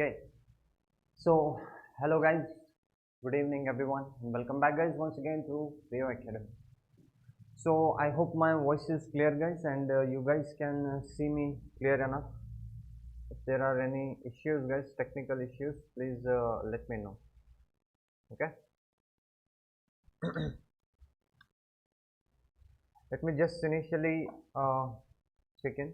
Okay, so hello guys, good evening everyone, and welcome back guys once again to Rio Academy. So I hope my voice is clear guys, and you guys can see me clear enough. If there are any issues guys, technical issues, please let me know. Okay. Let me just initially check in.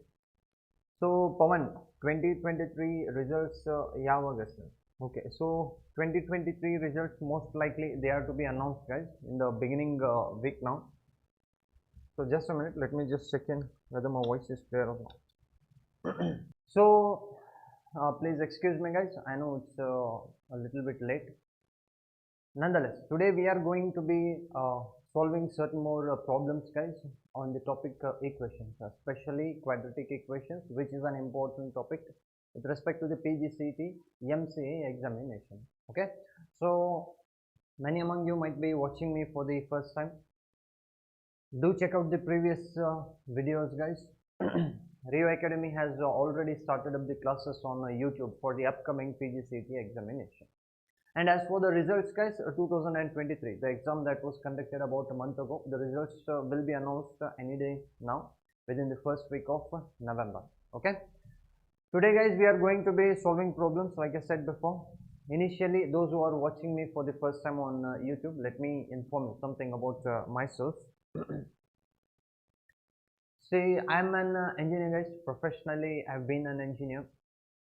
So Pawan, 2023 results yaವಾಗ sir? Okay, so 2023 results most likely they are to be announced guys in the beginning week now. So just a minute, let me just check in whether my voice is clear or not. So please excuse me guys, I know it's a little bit late. Nonetheless, today we are going to be solving certain more problems guys on the topic equations, especially quadratic equations, which is an important topic with respect to the PGCET MCA examination. Okay, so many among you might be watching me for the first time. Do check out the previous videos guys. Rio Academy has already started up the classes on YouTube for the upcoming PGCET examination. And as for the results guys, 2023, the exam that was conducted about a month ago, the results will be announced any day now within the first week of November. Okay, today guys we are going to be solving problems like I said before. Initially, those who are watching me for the first time on YouTube, let me inform you something about myself. See, I'm an engineer guys. Professionally I've been an engineer,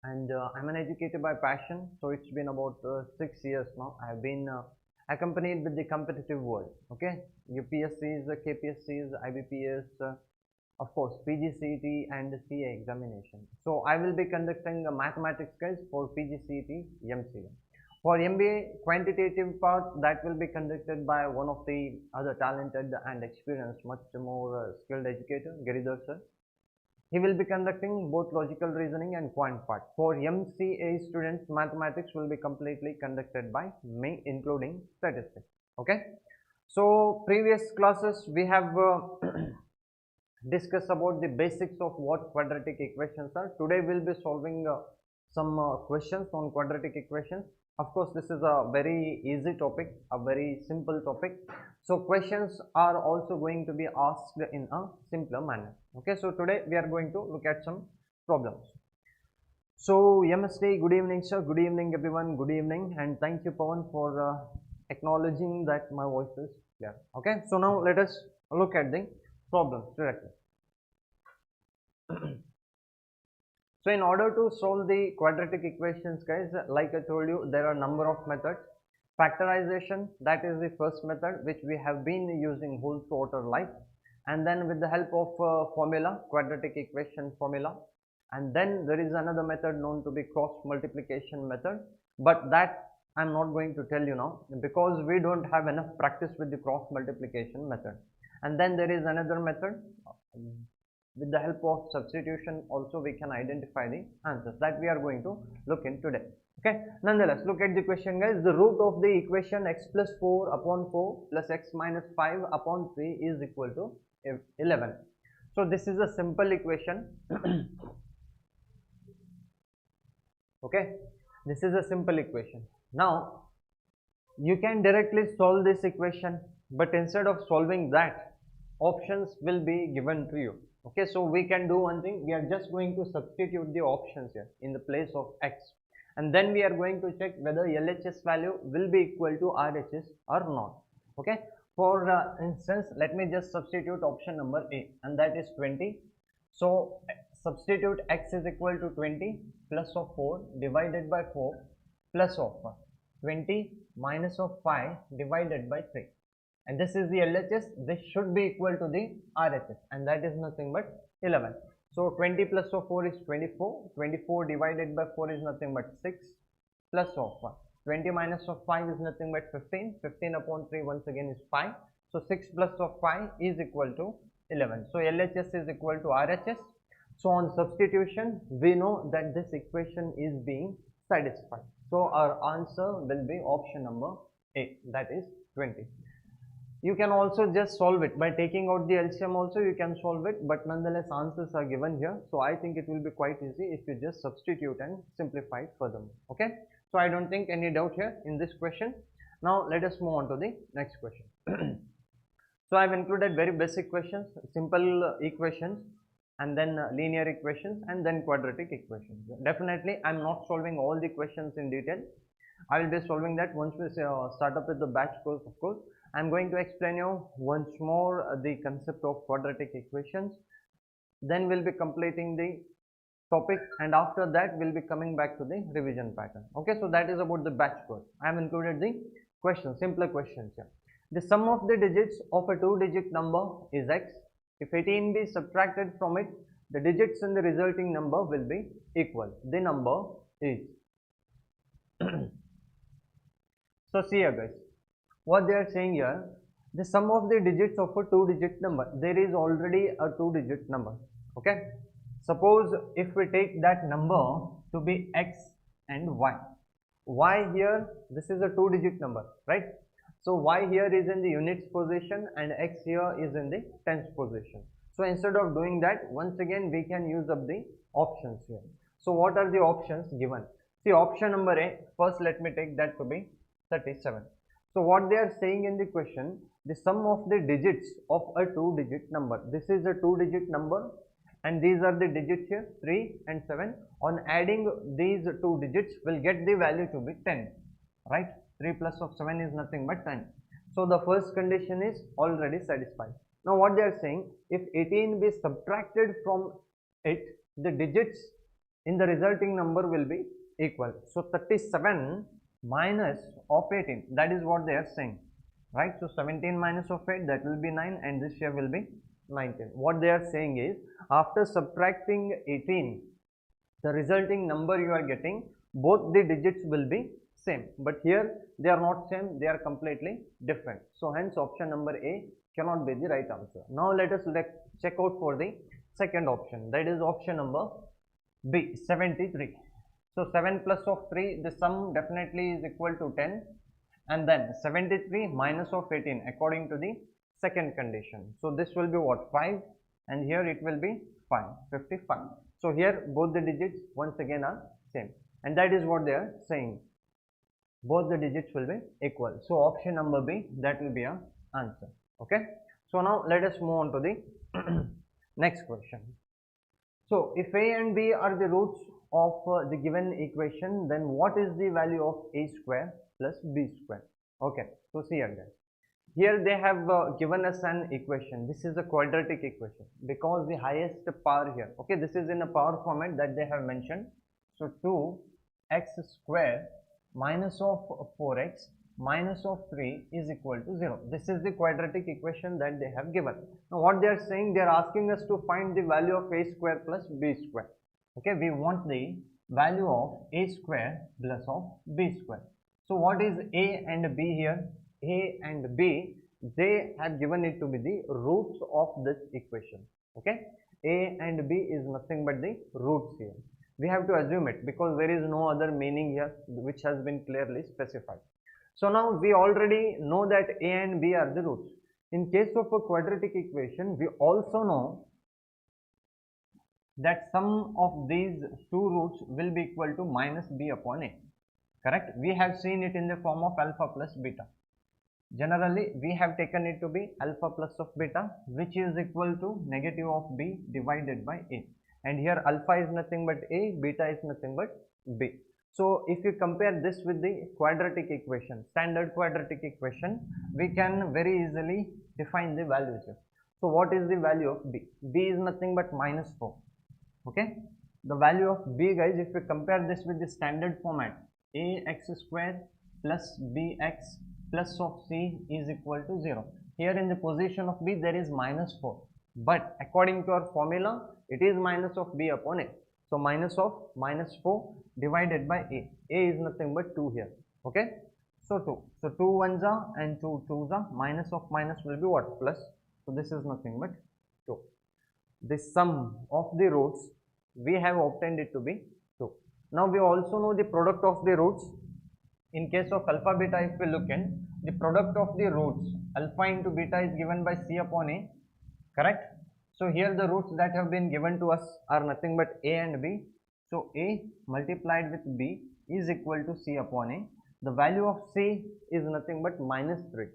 and I'm an educator by passion. So it's been about 6 years now. I've been accompanied with the competitive world. Okay, UPSCs, KPSCs, IBPS, of course PGCET and CA examination. So I will be conducting mathematics guys for PGCET MCA. For MBA quantitative part, that will be conducted by one of the other talented and experienced, much more skilled educator, Giridhar sir. He will be conducting both logical reasoning and quant part. For MCA students, mathematics will be completely conducted by me, including statistics. Okay, so previous classes we have discussed about the basics of what quadratic equations are. Today we'll be solving some questions on quadratic equations. Of course, this is a very easy topic, a very simple topic. So questions are also going to be asked in a simpler manner. Okay, so today we are going to look at some problems. So MSD, good evening sir, good evening everyone, good evening, and thank you Pawan for acknowledging that my voice is clear. Okay, so now let us look at the problems directly. So in order to solve the quadratic equations guys, like I told you, there are a number of methods. Factorization, that is the first method which we have been using whole throughout our life, and then with the help of formula, quadratic equation formula, and then there is another method known to be cross multiplication method, but that I'm not going to tell you now because we don't have enough practice with the cross multiplication method. And then there is another method, with the help of substitution also we can identify the answers, that we are going to look in today. Okay, nonetheless, look at the question guys. The root of the equation x plus 4 upon 4 plus x minus 5 upon 3 is equal to 11. So this is a simple equation. Okay, this is a simple equation. Now you can directly solve this equation, but instead of solving that, options will be given to you. Okay, so we can do one thing. We are just going to substitute the options here in the place of x, and then we are going to check whether LHS value will be equal to RHS or not. Okay, for instance, let me just substitute option number A, and that is 20. So substitute x is equal to 20 plus of 4 divided by 4 plus of 20 minus of 5 divided by 3. And this is the LHS. This should be equal to the RHS, and that is nothing but 11. So 20 plus of 4 is 24. 24 divided by 4 is nothing but 6 plus of 20 minus of 5 is nothing but 15. 15 upon 3 once again is 5. So 6 plus of 5 is equal to 11. So LHS is equal to RHS. So on substitution, we know that this equation is being satisfied. So our answer will be option number A, that is 20. You can also just solve it by taking out the LCM also, you can solve it, but nonetheless answers are given here. So I think it will be quite easy if you just substitute and simplify it furthermore. Okay, so I don't think any doubt here in this question. Now let us move on to the next question. So I have included very basic questions, simple equations, and then linear equations, and then quadratic equations. Definitely I am not solving all the questions in detail. I will be solving that once we start up with the batch course. Of course, I am going to explain you once more the concept of quadratic equations. Then we will be completing the topic, and after that we will be coming back to the revision pattern. Okay, so that is about the batch course. I have included the questions, simpler questions here. The sum of the digits of a 2-digit number is x. If 18 be subtracted from it, the digits in the resulting number will be equal. The number is. So see here guys, what they are saying here, the sum of the digits of a 2-digit number, there is already a 2-digit number. Okay, suppose if we take that number to be x and y here, this is a 2-digit number, right? So y here is in the units position and x here is in the tens position. So instead of doing that, once again we can use up the options here. So what are the options given? See, option number A, first let me take that to be 37. So what they are saying in the question, the sum of the digits of a 2-digit number. This is a 2-digit number and these are the digits here, 3 and 7. On adding these 2 digits, will get the value to be 10, right? 3 plus of 7 is nothing but 10. So the first condition is already satisfied. Now what they are saying, if 18 be subtracted from it, the digits in the resulting number will be equal. So 37 minus of 18, that is what they are saying, right? So 17 minus of 8, that will be 9, and this here will be 19. What they are saying is, after subtracting 18, the resulting number you are getting, both the digits will be same, but here they are not same, they are completely different. So hence option number A cannot be the right answer. Now let us check out for the second option, that is option number B, 73. So 7 plus of 3, the sum definitely is equal to 10, and then 73 minus of 18 according to the second condition. So this will be what, 5, and here it will be 5, 55. So here both the digits once again are same, and that is what they are saying. Both the digits will be equal. So option number B, that will be our answer. Okay. So now let us move on to the next question. So if A and B are the roots of the given equation, then what is the value of A square plus B square? Okay, so see here guys, here they have given us an equation. This is a quadratic equation because the highest power here, okay, this is in a power format that they have mentioned. So 2x square minus of 4x minus of 3 is equal to 0. This is the quadratic equation that they have given. Now what they are saying, they are asking us to find the value of A square plus B square. Okay, we want the value of A square plus of B square. So what is A and B here? A and B, they have given it to be the roots of this equation. Okay, A and B is nothing but the roots here. We have to assume it because there is no other meaning here which has been clearly specified. So now we already know that A and B are the roots. In case of a quadratic equation, we also know that sum of these two roots will be equal to minus b upon a. Correct? We have seen it in the form of alpha plus beta. Generally, we have taken it to be alpha plus of beta, which is equal to negative of b divided by a. And here alpha is nothing but a, beta is nothing but b. So if you compare this with the quadratic equation, standard quadratic equation, we can very easily define the values here. So what is the value of b? B is nothing but minus 4. Okay, the value of b, guys, if we compare this with the standard format, ax square plus bx plus of c is equal to 0. Here in the position of b there is minus 4, but according to our formula it is minus of b upon a. So minus of minus 4 divided by a. A is nothing but 2 here. Okay, so 2. So 2 ones are and 2 twos are, minus of minus will be what? Plus. So this is nothing but 2. The sum of the roots, we have obtained it to be 2. Now we also know the product of the roots. In case of alpha beta, if we look in, the product of the roots Alpha into beta is given by C upon A, correct? So here the roots that have been given to us are nothing but A and B. So A multiplied with B is equal to C upon A. The value of C is nothing but minus 3.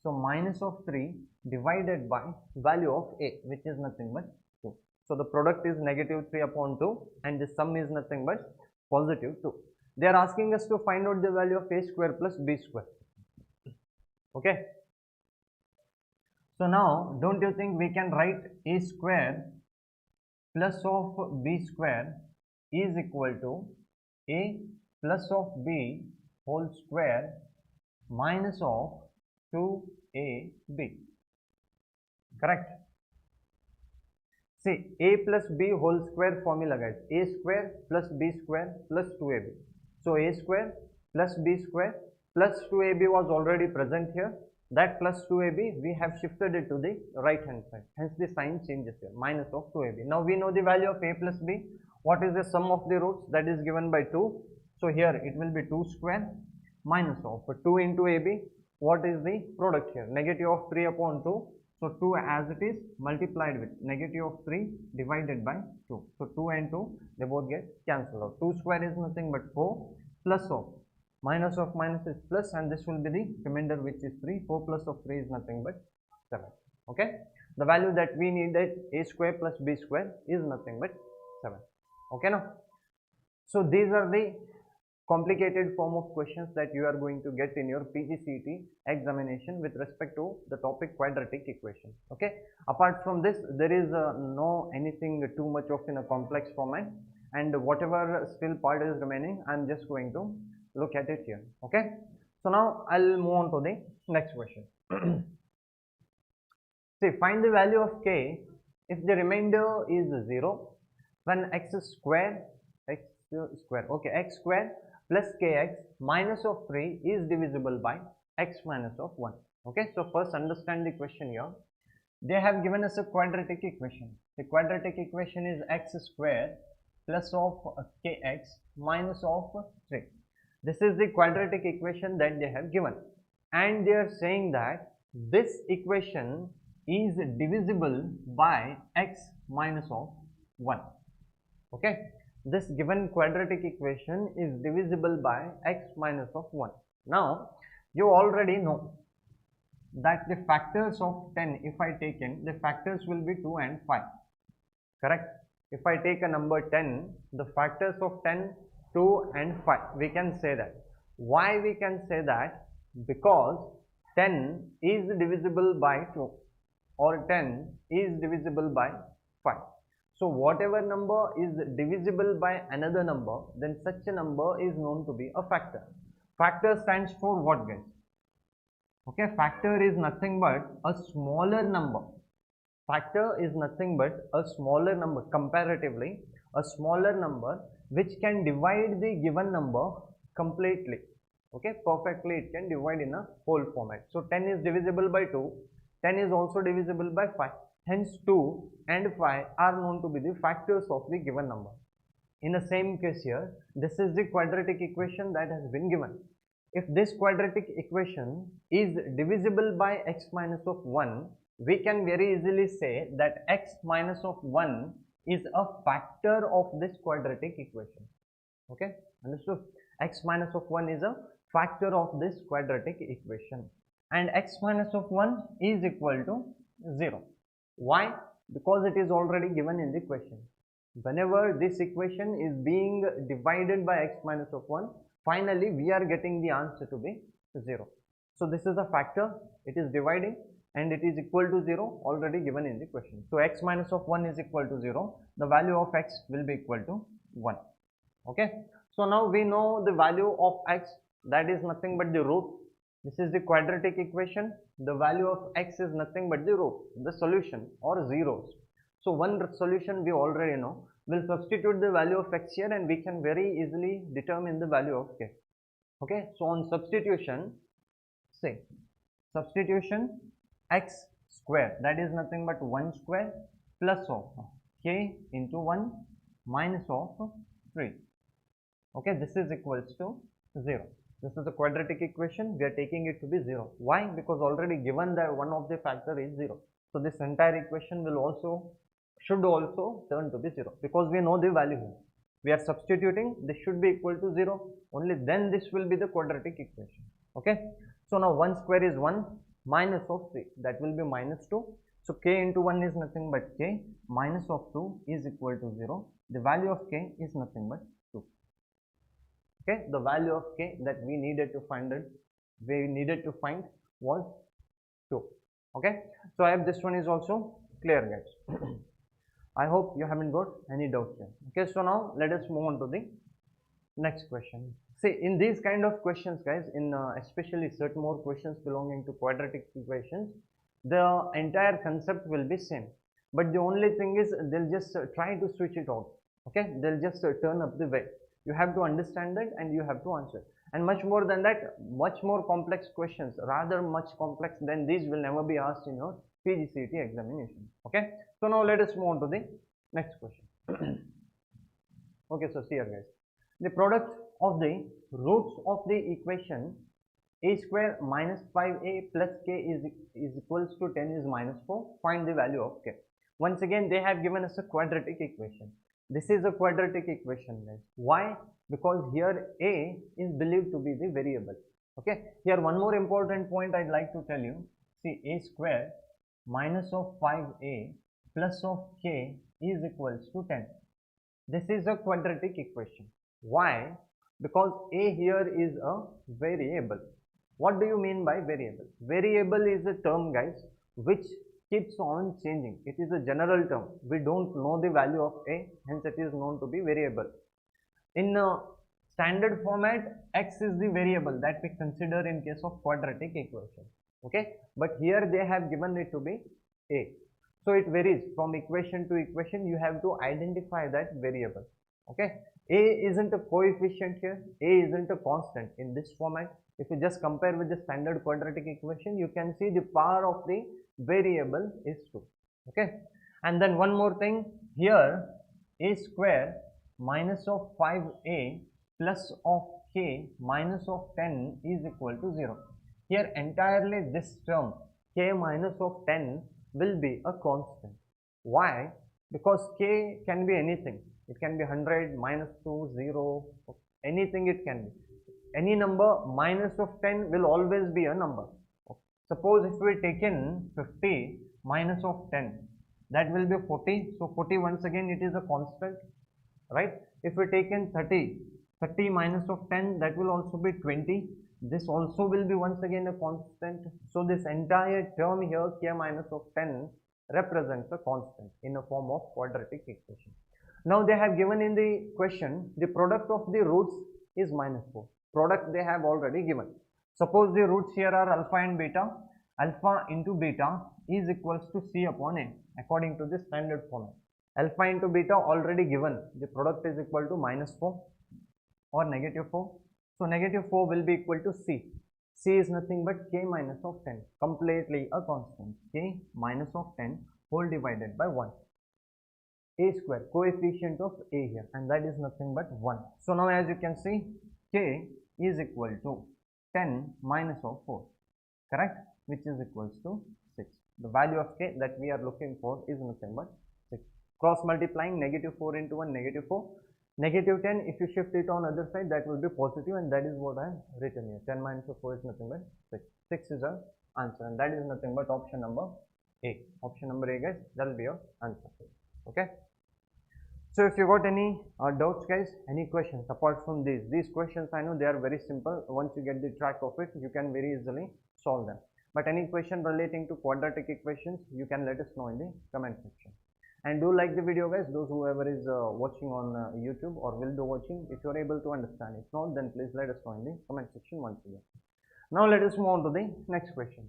So minus of 3 divided by value of A, which is nothing but 2. So the product is negative 3 upon 2 and the sum is nothing but positive 2. They are asking us to find out the value of A square plus B square. Okay. So now, don't you think we can write A square plus of B square is equal to A plus of B whole square minus of 2AB, correct? See, A plus B whole square formula guys, A square plus B square plus 2AB. So A square plus B square plus 2AB was already present here. That plus 2AB we have shifted it to the right hand side, hence the sign changes here, minus of 2AB. Now we know the value of A plus B. What is the sum of the roots? That is given by 2. So here it will be 2 square minus of 2 into AB. What is the product here? Negative of 3 upon 2. So 2 as it is multiplied with negative of 3 divided by 2. So 2 and 2 they both get cancelled out. 2 square is nothing but 4 plus of minus of minus is plus, and this will be the remainder which is 3. 4 plus of 3 is nothing but 7. Okay. The value that we need at A square plus B square is nothing but 7. Okay now. So these are the complicated form of questions that you are going to get in your PGCET examination with respect to the topic quadratic equation. Okay. Apart from this, there is no anything too much of in a complex format, and whatever still part is remaining, I am just going to look at it here. Okay. So now I'll move on to the next question. See, find the value of k if the remainder is 0 when x square okay, x square plus kx minus of 3 is divisible by x minus of 1. Okay. So first understand the question here. They have given us a quadratic equation. The quadratic equation is x square plus of kx minus of 3. This is the quadratic equation that they have given, and they are saying that this equation is divisible by x minus of 1. Okay. This given quadratic equation is divisible by x minus of 1. Now, you already know that the factors of 10, if I take in, the factors will be 2 and 5, correct? If I take a number 10, the factors of 10, 2 and 5, we can say that. Why we can say that? Because 10 is divisible by 2 or 10 is divisible by 5. So whatever number is divisible by another number, then such a number is known to be a factor. Factor stands for what, guys? Okay, factor is nothing but a smaller number. Factor is nothing but a smaller number, comparatively a smaller number which can divide the given number completely. Okay, perfectly it can divide in a whole format. So 10 is divisible by 2, 10 is also divisible by 5. Hence 2 and 5 are known to be the factors of the given number. In the same case here, this is the quadratic equation that has been given. If this quadratic equation is divisible by x minus of 1, we can very easily say that x minus of 1 is a factor of this quadratic equation. Okay, understood? X minus of 1 is a factor of this quadratic equation, and x minus of 1 is equal to 0. Why? Because it is already given in the question. Whenever this equation is being divided by x minus of 1, finally we are getting the answer to be 0. So this is a factor, it is dividing and it is equal to 0, already given in the question. So x minus of 1 is equal to 0, the value of x will be equal to 1. Okay. So now we know the value of x, that is nothing but the root. This is the quadratic equation. The value of x is nothing but the root, the solution or zeros. So one solution we already know. We'll substitute the value of x here and we can very easily determine the value of k. Okay. So on substitution, say substitution x square, that is nothing but 1 square plus of k into 1 minus of 3. Okay, this is equals to 0. This is the quadratic equation. We are taking it to be 0. Why? Because already given that one of the factor is 0. So this entire equation should also turn to be 0 because we know the value here. We are substituting, this should be equal to 0. Only then this will be the quadratic equation. Okay. So now 1 square is 1 minus of 3. That will be minus 2. So k into 1 is nothing but k minus of 2 is equal to 0. The value of k is nothing but 2. Okay, the value of k that we needed to find was 2. Okay, so I have this one is also clear, guys. I hope you haven't got any doubts here. Okay, so now let us move on to the next question. See, in these kind of questions, guys, in especially certain more questions belonging to quadratic equations, the entire concept will be same, but the only thing is they'll just try to switch it off. Okay, they'll just turn up the way. You have to understand that and you have to answer. And much more than that, much more complex questions, rather much complex than these, will never be asked in your PGCET examination. Okay, so now let us move on to the next question. Okay, so see here, guys, the product of the roots of the equation a square minus 5a plus k is equals to 10 is minus 4. Find the value of k. Once again, they have given us a quadratic equation. This is a quadratic equation, guys. Why? Because here a is believed to be the variable. Okay, here one more important point I'd like to tell you. See, a square minus of 5a plus of k is equals to 10. This is a quadratic equation. Why? Because a here is a variable. What do you mean by variable? Variable is a term, guys, which keeps on changing. It is a general term. We don't know the value of a, hence it is known to be variable. In standard format, x is the variable that we consider in case of quadratic equation. Okay, but here they have given it to be a. So it varies from equation to equation. You have to identify that variable. Okay, a isn't a coefficient here, a isn't a constant in this format. If you just compare with the standard quadratic equation, you can see the power of the variable is 2. Okay, and then one more thing here, a square minus of 5a plus of k minus of 10 is equal to 0. Here entirely this term k minus of 10 will be a constant. Why? Because k can be anything. It can be 100, minus 2, 0, anything it can be. Any number minus of 10 will always be a number. Suppose if we take in 50 minus of 10, that will be 40. So 40 once again it is a constant, right? If we take in 30 minus of 10, that will also be 20. This also will be once again a constant. So this entire term here, k minus of 10, represents a constant in a form of quadratic equation. Now they have given in the question, the product of the roots is minus 4. Product they have already given. Suppose the roots here are alpha and beta. Alpha into beta is equals to c upon a according to the standard format. Alpha into beta already given. The product is equal to minus 4 or negative 4. So negative 4 will be equal to c. C is nothing but k minus of 10. Completely a constant. K minus of 10 whole divided by 1. A square, coefficient of a here, and that is nothing but 1. So now as you can see, k is equal to 10 minus of 4, correct, which is equals to 6. The value of k that we are looking for is nothing but 6. Cross multiplying negative 4 into 1, negative 4. Negative 10, if you shift it on other side, that will be positive, and that is what I have written here. 10 minus of 4 is nothing but 6. 6 is our answer, and that is nothing but option number A. Option number A, guys, that will be your answer. Okay. So if you got any doubts, guys, any questions apart from these questions, I know they are very simple. Once you get the track of it, you can very easily solve them. But any question relating to quadratic equations, you can let us know in the comment section. And do like the video, guys, those whoever is watching on YouTube or will be watching, if you are able to understand. If not, then please let us know in the comment section once again. Now let us move on to the next question.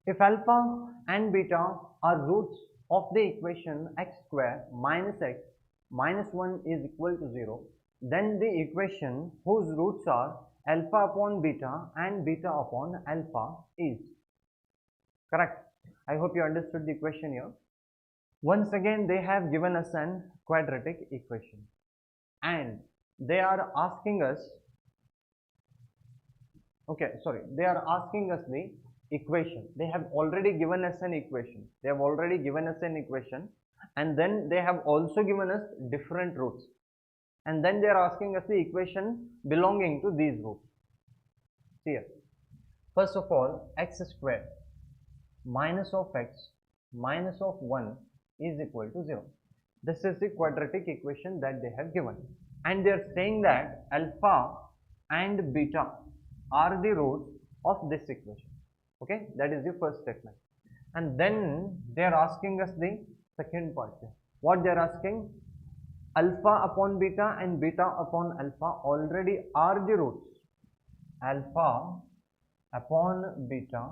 If alpha and beta are roots of the equation x square minus x minus 1 is equal to 0, then the equation whose roots are alpha upon beta and beta upon alpha is correct. I hope you understood the question here. Once again, they have given us an quadratic equation, and they are asking us, okay, sorry, they are asking us the equation. They have already given us an equation. They have already given us an equation, and then they have also given us different roots. And then they are asking us the equation belonging to these roots. See here. First of all, x square minus of x minus of 1 is equal to 0. This is the quadratic equation that they have given. And they are saying that alpha and beta are the roots of this equation. Okay, that is the first statement. And then they are asking us the second part here. What they are asking? Alpha upon beta and beta upon alpha already are the roots. Alpha upon beta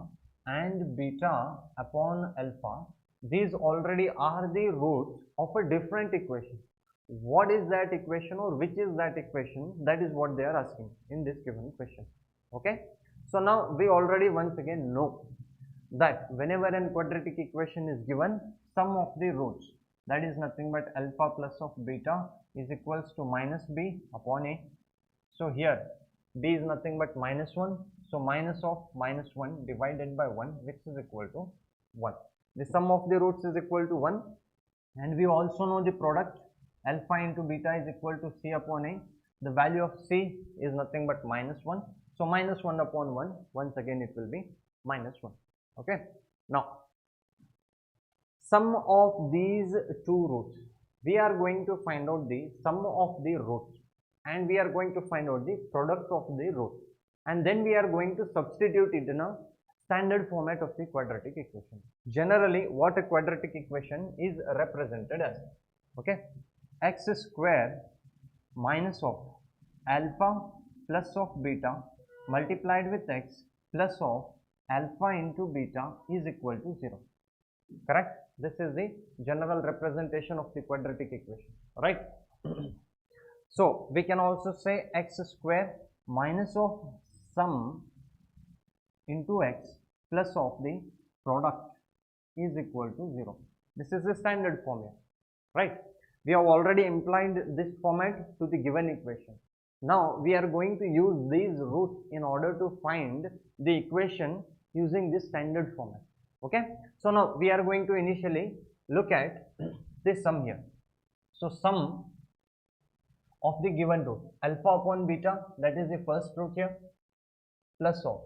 and beta upon alpha, these already are the roots of a different equation. What is that equation, or which is that equation? That is what they are asking in this given question. Okay, so now we already once again know that whenever a quadratic equation is given, sum of the roots, that is nothing but alpha plus of beta is equals to minus b upon a. So here b is nothing but minus 1, so minus of minus 1 divided by 1, which is equal to 1. The sum of the roots is equal to 1, and we also know the product alpha into beta is equal to c upon a. The value of c is nothing but minus 1, so minus 1 upon 1, once again it will be minus 1. Okay, now sum of these two roots, we are going to find out the sum of the roots, and we are going to find out the product of the roots, and then we are going to substitute it in a standard format of the quadratic equation. Generally, what a quadratic equation is represented as, okay, x square minus of alpha plus of beta multiplied with x plus of alpha into beta is equal to 0. Correct? This is the general representation of the quadratic equation, right? So we can also say x square minus of sum into x plus of the product is equal to 0. This is the standard formula, right? We have already implied this format to the given equation. Now we are going to use these roots in order to find the equation using this standard format. Okay, so now we are going to initially look at this sum here. So sum of the given root alpha upon beta, that is the first root here, plus of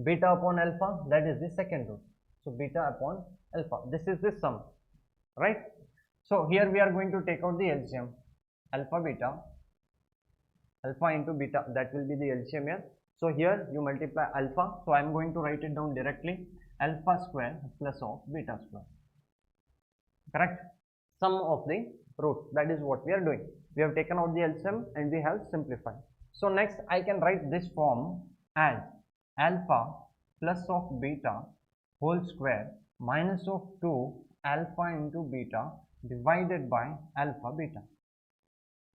beta upon alpha, that is the second root. So beta upon alpha, this is the sum, right? So here we are going to take out the LCM, alpha beta, alpha into beta, that will be the LCM here. So here you multiply alpha, so I am going to write it down directly, alpha square plus of beta square. Correct? Sum of the roots, that is what we are doing. We have taken out the LCM and we have simplified. So next I can write this form as alpha plus of beta whole square minus of 2 alpha into beta divided by alpha beta.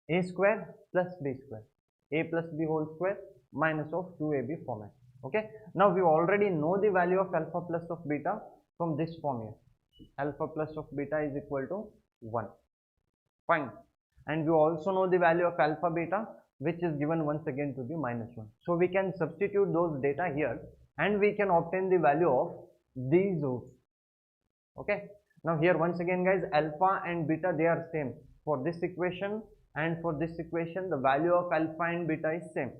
A square plus b square, a plus b whole square minus of 2ab format. Okay, now we already know the value of alpha plus of beta from this form here. Alpha plus of beta is equal to 1. Fine. And we also know the value of alpha beta, which is given once again to be minus 1. So we can substitute those data here and we can obtain the value of these roots. Okay, now here once again guys, alpha and beta, they are same for this equation, and for this equation the value of alpha and beta is same.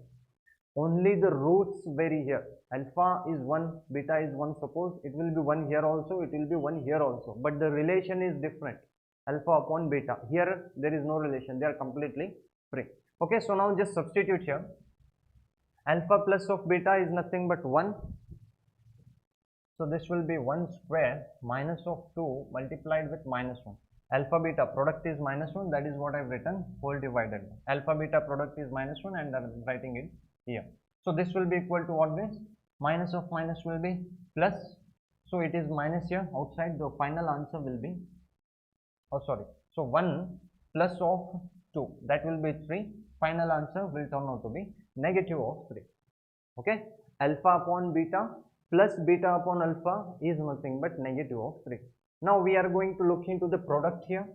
Only the roots vary here. Alpha is 1, beta is 1. Suppose it will be 1 here also, it will be 1 here also, but the relation is different. Alpha upon beta, here there is no relation, they are completely free. Okay, so now just substitute here. Alpha plus of beta is nothing but 1. So this will be 1 square minus of 2 multiplied with minus 1. Alpha beta product is minus 1, that is what I have written, whole divided by. Alpha beta product is minus 1 and I am writing it here. So this will be equal to what this? Minus of minus will be plus. So it is minus here outside, the final answer will be, oh sorry, so 1 plus of 2, that will be 3. Final answer will turn out to be negative of 3. Okay, alpha upon beta plus beta upon alpha is nothing but negative of 3. Now we are going to look into the product here.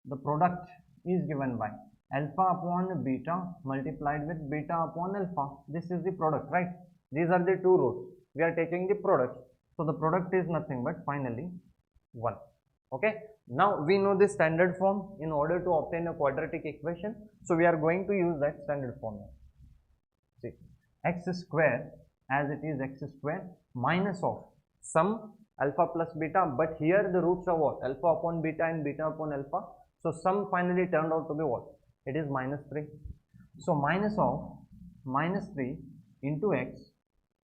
The product is given by alpha upon beta multiplied with beta upon alpha. This is the product, right? These are the two roots. We are taking the product. So the product is nothing but finally 1. Okay. Now we know the standard form in order to obtain a quadratic equation. So we are going to use that standard form. See, x square as it is x square minus of sum alpha plus beta, but here the roots are what? Alpha upon beta and beta upon alpha. So sum finally turned out to be what? It is minus 3. So minus of minus 3 into x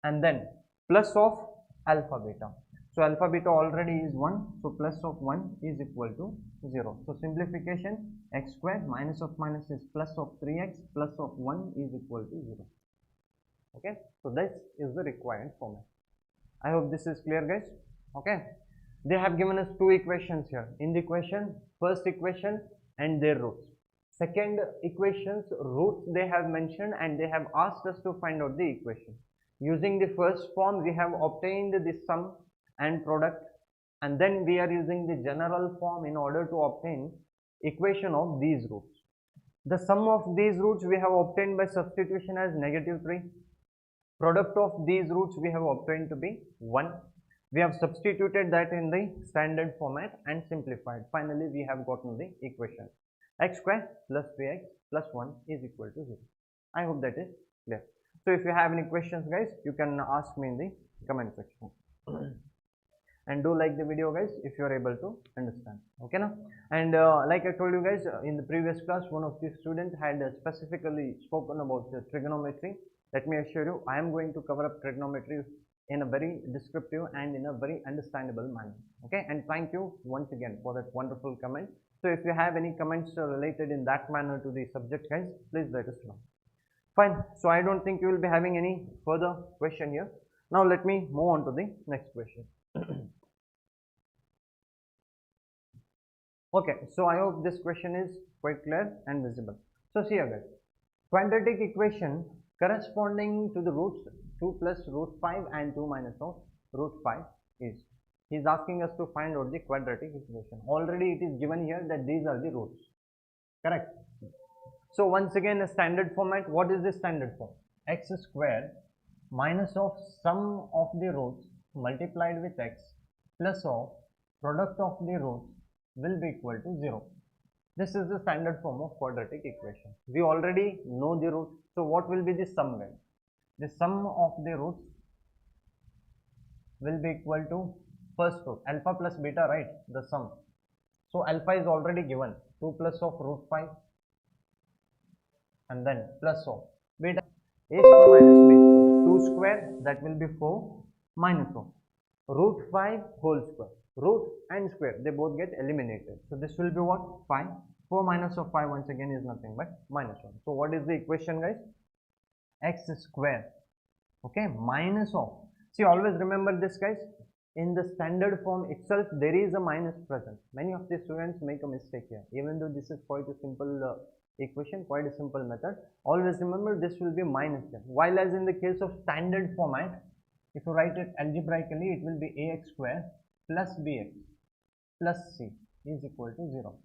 and then plus of alpha beta. So alpha beta already is 1. So plus of 1 is equal to 0. So simplification, x square minus of minus is plus of 3x plus of 1 is equal to 0. Okay. So this is the required format. I hope this is clear, guys. Okay. They have given us two equations here. In the equation, first equation and their roots. Second equation's roots they have mentioned and they have asked us to find out the equation. Using the first form, we have obtained the sum and product, and then we are using the general form in order to obtain equation of these roots. The sum of these roots we have obtained by substitution as -3. Product of these roots we have obtained to be 1. We have substituted that in the standard format and simplified. Finally, we have gotten the equation. X square plus 3x plus 1 is equal to 0. I hope that is clear. So if you have any questions, guys, you can ask me in the comment section. And do like the video, guys, if you are able to understand. Okay now? And like I told you guys in the previous class, one of the students had specifically spoken about the trigonometry. Let me assure you, I am going to cover up trigonometry in a very descriptive and in a very understandable manner. Okay, and thank you once again for that wonderful comment. So if you have any comments related in that manner to the subject, guys, please let us know. Fine. So I don't think you will be having any further question here. Now let me move on to the next question. Okay, so I hope this question is quite clear and visible. So see here, guys, quadratic equation corresponding to the roots 2 plus root 5 and 2 minus of root 5 is. He is asking us to find out the quadratic equation. Already it is given here that these are the roots. Correct. So once again, a standard format. What is the standard form? X square minus of sum of the roots multiplied with x plus of product of the roots will be equal to 0. This is the standard form of quadratic equation. We already know the roots. So what will be the sum then? The sum of the roots will be equal to first root, alpha plus beta, right? The sum. So alpha is already given, 2 plus of root 5 and then plus of beta, a square minus b square, 2 square, that will be 4 minus of root 5 whole square. Root and square, they both get eliminated. So this will be what? 5. 4 minus of 5 once again is nothing but minus 1. So what is the equation, guys? X square, okay, minus of, see, always remember this, guys, in the standard form itself there is a minus present. Many of the students make a mistake here, even though this is quite a simple equation, quite a simple method. Always remember this will be minus here, while as in the case of standard format, if you write it algebraically, it will be ax square plus bx plus c is equal to 0.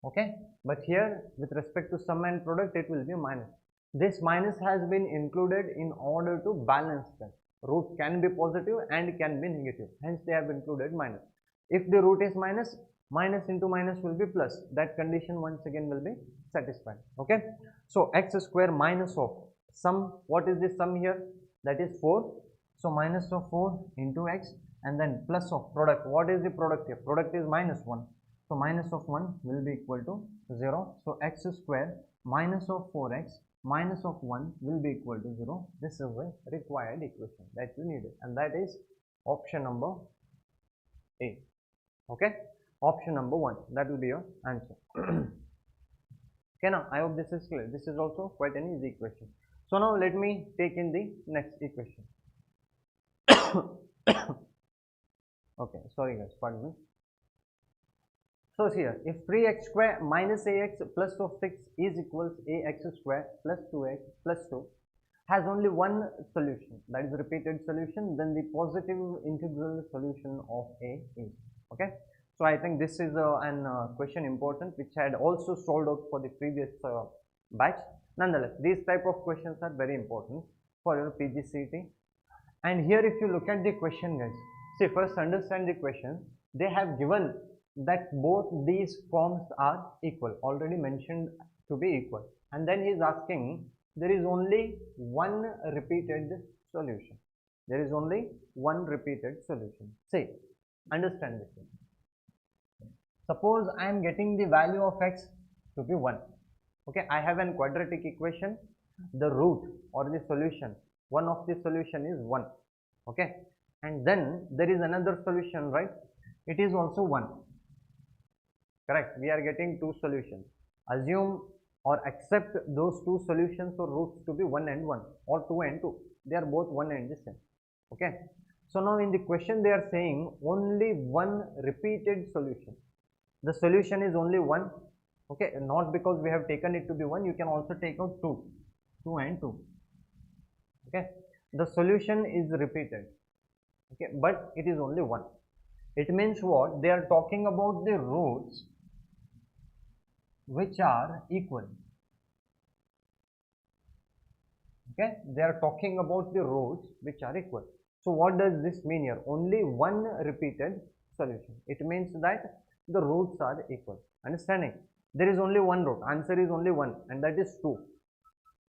Okay, but here with respect to sum and product, it will be minus. This minus has been included in order to balance them. Root can be positive and can be negative, hence they have included minus. If the root is minus, minus into minus will be plus. That condition once again will be satisfied. Okay, so x square minus of sum, what is the sum here? That is 4. So minus of 4 into x and then plus of product. What is the product here? Product is minus 1. So minus of 1 will be equal to 0. So x square minus of 4x minus of 1 will be equal to 0. This is the required equation that you needed, and that is option number A. Okay, option number 1, that will be your answer. Okay, now I hope this is clear. This is also quite an easy equation. So now let me take in the next equation. Okay, sorry guys, pardon me. So here, if 3x square minus ax plus of 6 is equals ax square plus 2x plus 2 has only one solution, that is repeated solution, then the positive integral solution of a is. Okay, So I think this is an question important which had also solved out for the previous batch. Nonetheless, these type of questions are very important for your PGCET. And here if you look at the question, guys, see, first understand the question. They have given that both these forms are equal, already mentioned to be equal, and then he is asking there is only one repeated solution. There is only one repeated solution. See, understand this. Suppose I am getting the value of x to be 1. Okay, I have an quadratic equation. The root or the solution, one of the solution is 1. Okay, and then there is another solution, right? It is also 1. Correct. We are getting two solutions. Assume or accept those two solutions or roots to be 1 and 1 or 2 and 2. They are both 1 and the same. Okay. So now in the question they are saying only one repeated solution. The solution is only 1. Okay, not because we have taken it to be 1, you can also take out 2 and 2. Okay, the solution is repeated. Okay, but it is only 1. It means what? They are talking about the roots which are equal. Okay, they are talking about the roots which are equal. So what does this mean here? Only one repeated solution. It means that the roots are equal. Understanding? There is only one root. Answer is only one, and that is 2.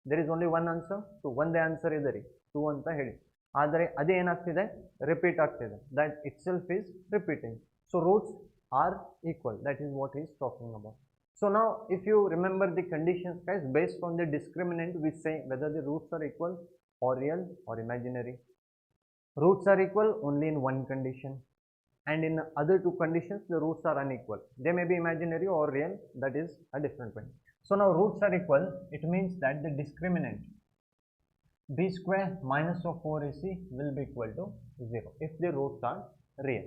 There is only one answer. So one the answer is there. 2 anta heli. ಆದರೆ ಅದೇ ಏನಾಗ್ತಿದೆ, repeat ಆಗ್ತಿದೆ. That itself is repeating. So roots are equal. That is what he is talking about. So now if you remember the conditions, guys, based on the discriminant we say whether the roots are equal or real or imaginary. Roots are equal only in one condition, and in other two conditions the roots are unequal. They may be imaginary or real, that is a different point. So now roots are equal, it means that the discriminant b square minus of 4ac will be equal to 0 if the roots are real.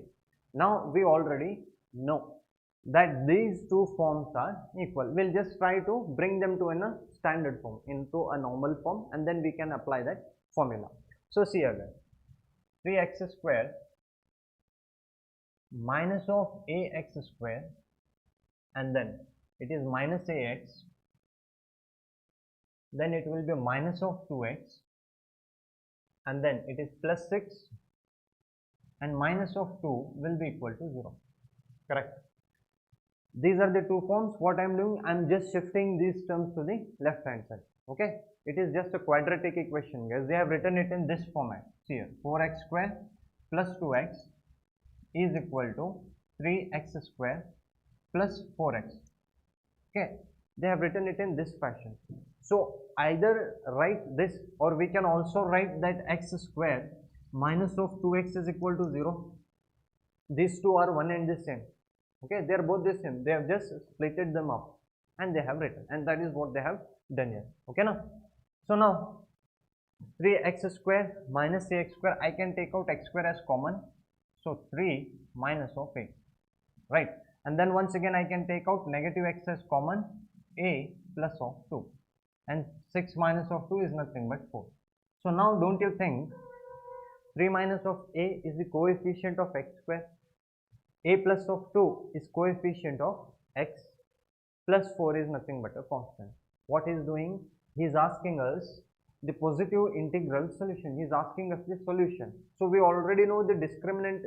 Now we already know that these two forms are equal. We'll just try to bring them to a standard form, into a normal form, and then we can apply that formula. So see here, 3x square minus of ax square, and then it is minus ax, then it will be minus of 2x, and then it is plus 6, and minus of 2 will be equal to 0. Correct. These are the two forms. What I am doing, I am just shifting these terms to the left hand side. Okay, it is just a quadratic equation, guys. They have written it in this format. See here, 4x square plus 2x is equal to 3x square plus 4x. Okay, they have written it in this fashion. So either write this, or we can also write that x square minus of 2x is equal to 0. These two are one and the same. Okay, they are both the same. They have just splitted them up and they have written, and that is what they have done here. Okay, now so now 3x square minus ax square, I can take out x square as common, so 3 minus of a, right? And then once again I can take out negative x as common, a plus of 2, and 6 minus of 2 is nothing but 4. So now don't you think 3 minus of a is the coefficient of x square, a plus of 2 is coefficient of x, plus 4 is nothing but a constant. What he is doing, he is asking us the positive integral solution. He is asking us the solution. So we already know the discriminant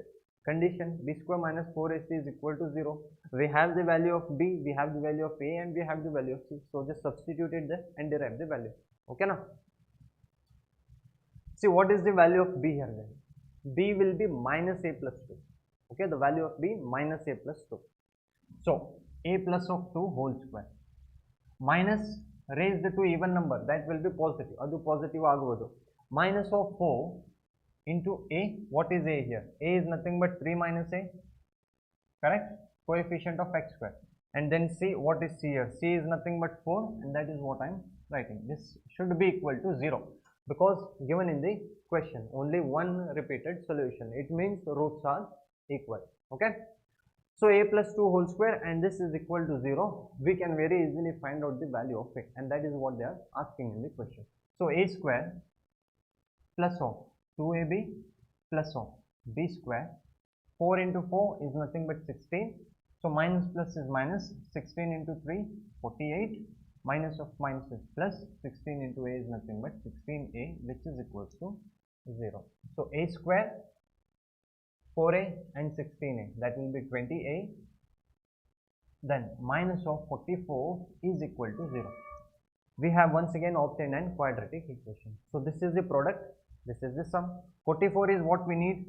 condition, b square minus 4ac is equal to 0. We have the value of b, we have the value of a, and we have the value of c. So just substitute it there and derive the value. Okay now? See, what is the value of b here then? B will be minus a plus 2. Okay, the value of b minus a plus 2. So a plus of 2 whole square minus raised to even number, that will be positive. Adu positive aguvodu. Minus of 4 into a. What is a here? A is nothing but 3 minus a. Correct? Coefficient of x square. And then c, what is c here? C is nothing but 4, and that is what I am writing. This should be equal to 0, because given in the question only one repeated solution. It means roots are equal. Okay, so a plus 2 whole square, and this is equal to 0. We can very easily find out the value of it, and that is what they are asking in the question. So a square plus of 2ab plus of b square 4 into 4 is nothing but 16. So minus plus is minus, 16 into 3, 48. Minus of minus is plus, 16 into a is nothing but 16a, which is equals to 0. So a square, 4a and 16a, that will be 20a. Then minus of 44 is equal to 0. We have once again obtained an quadratic equation. So this is the product, this is the sum. 44 is what we need.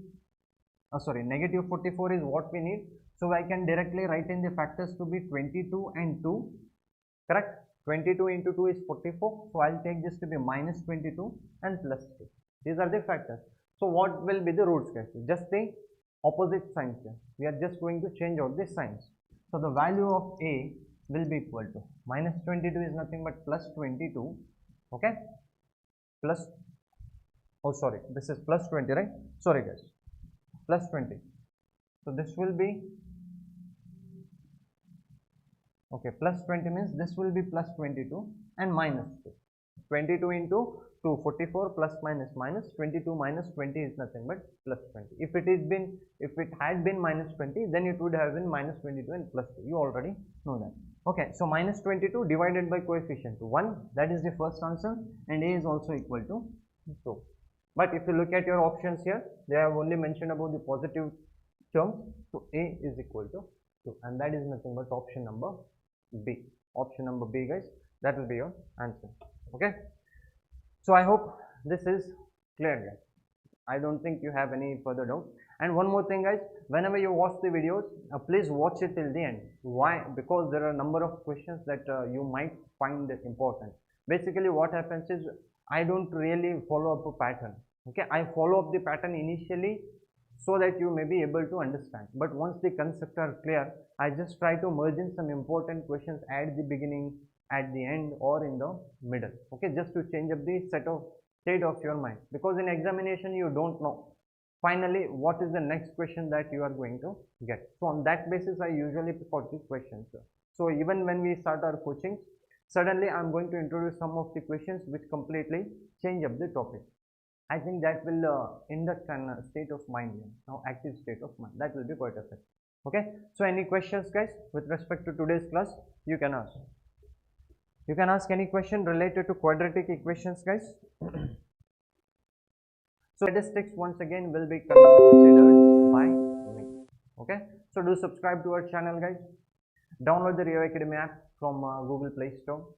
Negative 44 is what we need. So I can directly write in the factors to be 22 and 2. Correct? 22 into 2 is 44. So I'll take this to be minus 22 and plus 2. These are the factors. So what will be the roots, guys? Just the opposite signs here. We are just going to change out the signs. So the value of a will be equal to minus 22 is nothing but plus 22. Okay? Plus, this is plus 20, right? Sorry guys, plus 20. So this will be, okay, plus 20 means this will be plus 22 and minus 2. 22 into 2, 44 plus minus minus, 22 minus 20 is nothing but plus 20. If it had been minus 20, then it would have been minus 22 and plus 2. You already know that. Okay, so minus 22 divided by coefficient 1, that is the first answer, and a is also equal to 2. But if you look at your options here, they have only mentioned about the positive terms, so a is equal to 2, and that is nothing but option number B. Option number B, guys, that will be your answer. Okay, so I hope this is clear, guys. I don't think you have any further doubt. And one more thing, guys, whenever you watch the videos, please watch it till the end. Why? Because there are a number of questions that you might find important. Basically what happens is, I don't really follow up a pattern. Okay, I follow up the pattern initially so that you may be able to understand, but once the concepts are clear, I just try to merge in some important questions at the beginning, at the end, or in the middle. Okay, just to change up the state of your mind, because in examination you don't know finally what is the next question that you are going to get. So on that basis I usually pick out the questions. So even when we start our coaching, suddenly I am going to introduce some of the questions which completely change up the topic. I think that will induct a state of mind, now active state of mind. That will be quite effective. Okay, so any questions, guys, with respect to today's class? You can ask. You can ask any question related to quadratic equations, guys. So statistics once again will be considered by me. Okay, so do subscribe to our channel, guys. Download the Rio Academy app from Google Play Store,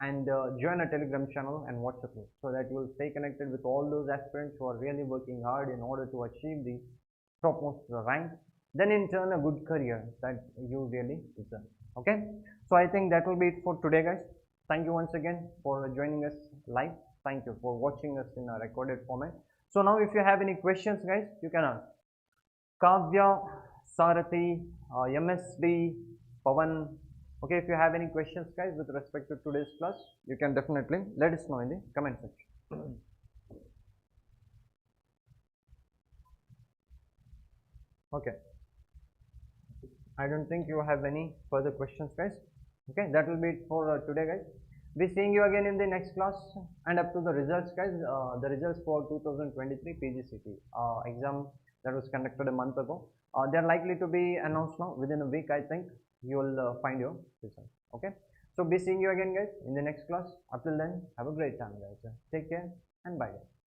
and join a Telegram channel and WhatsApp group, so that you will stay connected with all those aspirants who are really working hard in order to achieve the topmost rank, then in turn a good career that you really deserve. Okay, so I think that will be it for today, guys. Thank you once again for joining us live. Thank you for watching us in a recorded format. So now if you have any questions, guys, you can ask. Kavya, Sarathi, MSD, Pavan. Okay, if you have any questions, guys, with respect to today's class, you can definitely let us know in the comment section. Okay, I don't think you have any further questions, guys. Okay, that will be it for today, guys. We're seeing you again in the next class, and up to the results, guys. The results for 2023 PGCET exam that was conducted a month ago, they are likely to be announced now within a week. I think you will find your results. Okay, so be seeing you again, guys, in the next class. Until then, have a great time, guys. Take care and bye, guys.